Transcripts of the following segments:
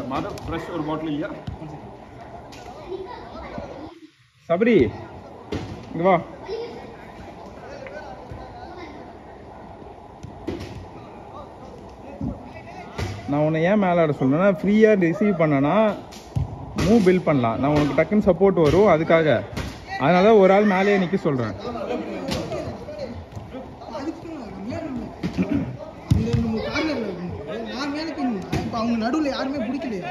Madhav, fresh or bottle liya? Sabri, இங்க வா. நான் உன்னை ஏன் மேலே ஆட சொல்றேன்னா ஃப்ரீயாக ரிசீவ் பண்ணனா மூவ் பில்ட் பண்ணலாம். நான் உனக்கு டக்குன்னு சப்போர்ட் வரும் அதுக்காக. அதனால ஒரு ஆள் மேலேயே நிற்க சொல்கிறேன். அவங்க நடுவில் யாருமே பிடிக்கலையா?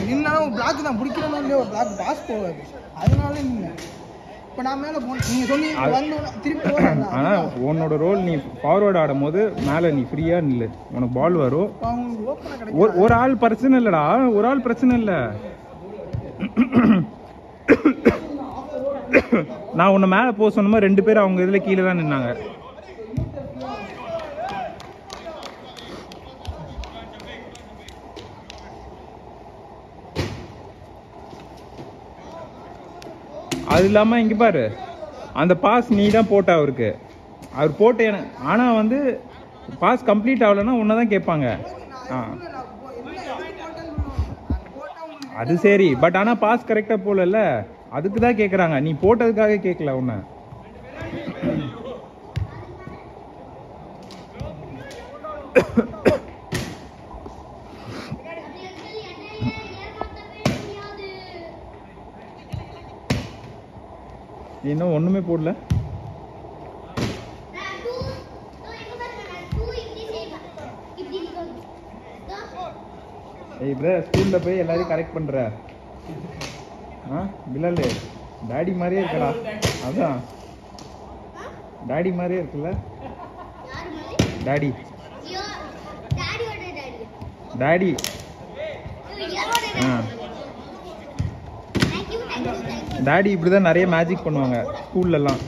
நின்னாலும் பிளாக் தான் பிடிக்கணும் இல்லையோ, பிளாக் பாஸ் போவாது. அதனால இப்போ நான் மேலே போனேன். நீங்கள் சொன்னீங்க வந்து திருப்பி. ஆனால் உன்னோட ரோல் நீ ஃபார்வர்ட் ஆடும் போது மேலே நீ ஃப்ரீயாக நில்லு, உனக்கு பால் வரும். ஒரு ஆள் பிரச்சனை இல்லைடா, ஒரு ஆள் பிரச்சனை இல்லை. நான் உன்னை மேலே போக சொன்னமா 2 பேர் அவங்க இதில் கீழே தான் நின்னாங்க. அது இல்லாமல் இங்கே பாரு, அந்த பாஸ் நீ தான் போட்ட அவருக்கு. அவர் போட்ட ஆனால் வந்து பாஸ் கம்ப்ளீட் ஆகலைன்னா உன்னை தான் கேட்பாங்க. அது சரி, பட் ஆனால் பாஸ் கரெக்டாக போகலல்ல, அதுக்கு தான் கேட்குறாங்க. நீ போட்டதுக்காக கேட்கல உன்னை. இன்னும் ஒண்ணுமே போடல. ஏய் ப்ரோ, ஸ்கூல்ல போய் எல்லாரையும் கரெக்ட் பண்ற. பிலால் டாடி மாதிரியே இருக்கடா. அதான் டாடி மாதிரியே இருக்குல்ல. டாடி டாடி டாடி இப்படிதான் நிறைய மேஜிக் பண்ணுவாங்க ஸ்கூல்ல எல்லாம்.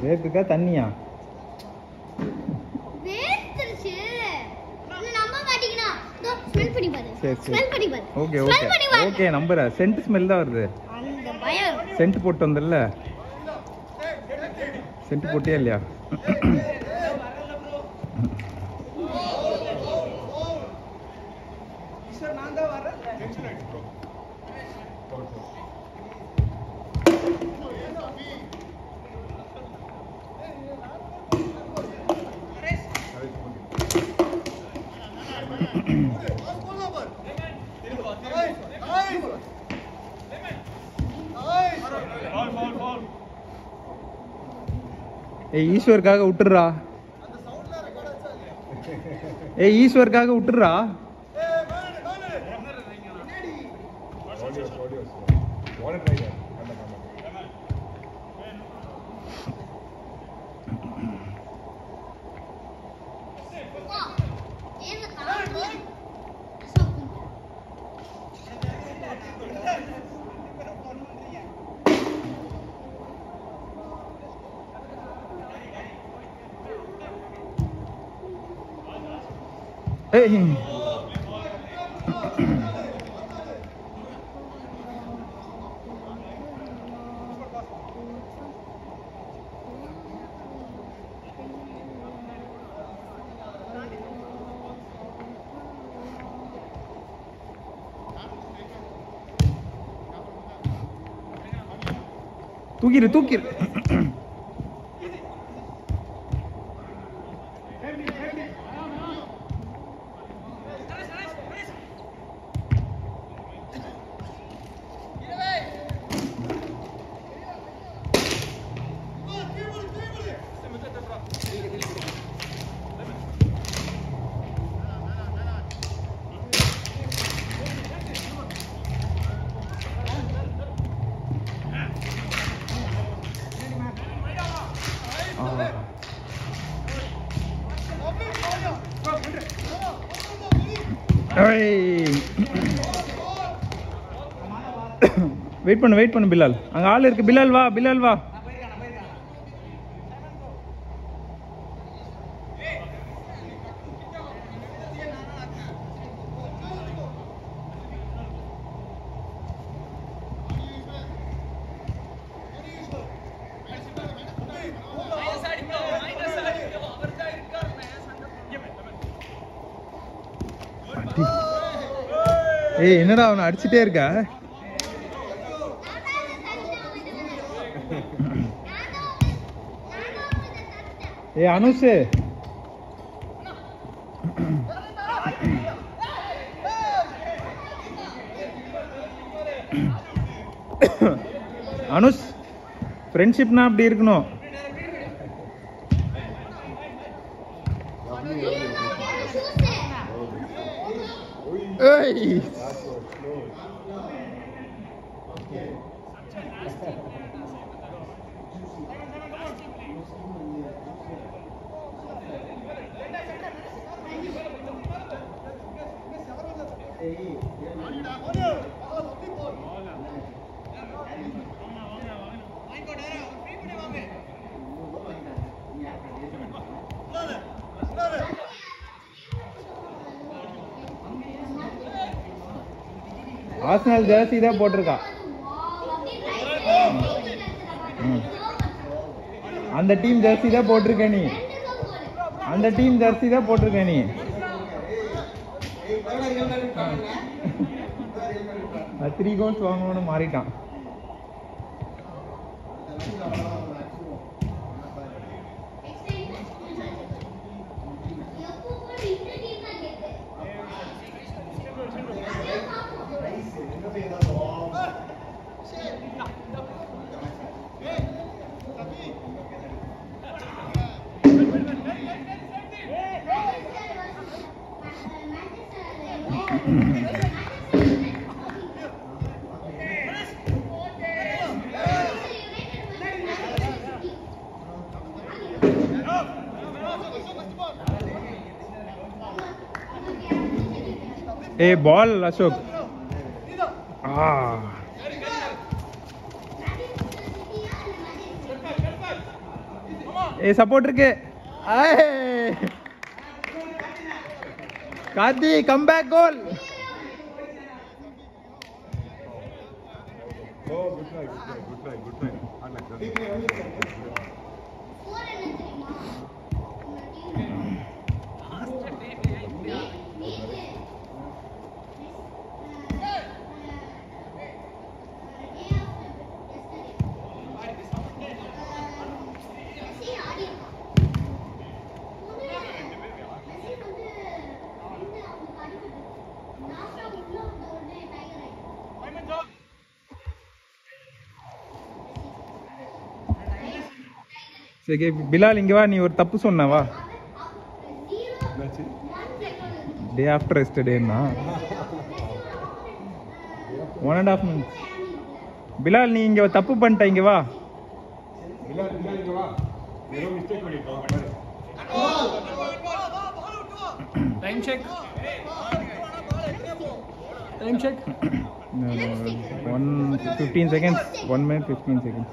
வேர்த்துக்கா தண்ணியா? ஓகே ஓகே ஓகே நம்புறேன். சென்ட் ஸ்மெல் தான் வருது. சென்ட் போட்டு வந்தல்ல, சென்ட் போட்டியா இல்லையா? ஏய் ஈஸ்வருக்காக விட்டுறா. ஏய் ஈஸ்வருக்காக விட்டுறா. Hey. தூக்கிரு தூக்கிரு. Hey. வெயிட் பண்ணு பிலால். அங்க ஆள் இருக்கு. பிலால் வா. ஏய் என்னடா அவனை அடிச்சுட்டே இருக்க? ஏய் அனுஷ் ஃப்ரெண்ட்ஷிப்னா அப்படி இருக்கணும். ஏய் ஆர்சனல் ஜெர்சி தான் போட்டிருக்கா. அந்த டீம் ஜெர்சி தான் போட்டிருக்க நீ. 3 கோல்ஸ் வாங்கணும்னு மாறிட்டான். A ball Ashok a supporter के कार्दी come back goal. Good try. I like that. சரி பிலால் இங்க வா. நீ ஒரு தப்பு சொன்ன வா. டே ஆஃப்டர் எஸ்டர்டேன்னா 1.5 minutes. பிலால் நீ இங்க தப்பு பண்ணிட்ட. இங்க வா. பிலால் இங்க வா. ஏதோ மிஸ்டேக் பண்ணிட்டோம். Time check 15 seconds. 1 minute 15 seconds.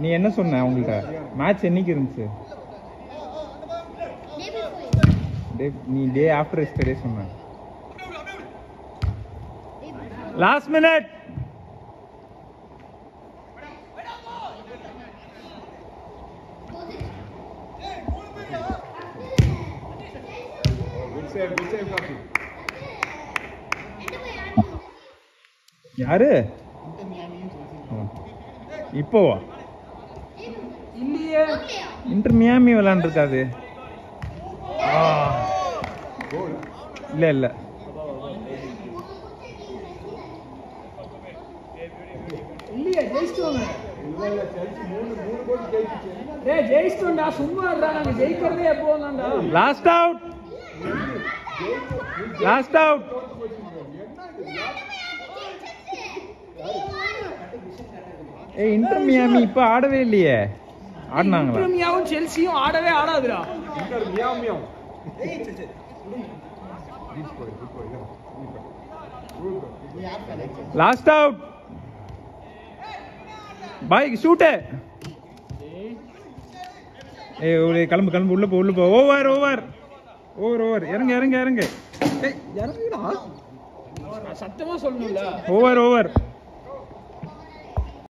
நீ என்ன சொன்ன அவங்கள்ட்ட? மேட்ச் என்னைக்கு இருந்துச்சு? நீ டே ஆஃப்டர் எஸ்டர்டே சொன்ன. Last minute. Good save Kafi. யாரு இப்போவா? Inter Miami விளையாண்டுருக்காது. இல்ல இல்லையா ஜெயிச்சிட்டோம். ஜெயிச்சிட்டோம்டா. சும்மா நாங்க ஜெயிக்கிறதே எப்போ தான்டா. Last out. ஏய் இன்டர் மியாமி இப்ப ஆடவே இல்லையே. ஆடுனாங்களா? இன்டர் மியாவும் செல்சியும் ஆடவே ஆடாதுடா. Inter மியாவ். Good boy. Last out boy shoot ஏய் கிளம்பு கிளம்பு உள்ள போ ஓவர் ஓவர் ஓவர் ஓவர் இறங்க ஏய் இறங்குடா சத்தமா சொல்லணும்ல ஓவர்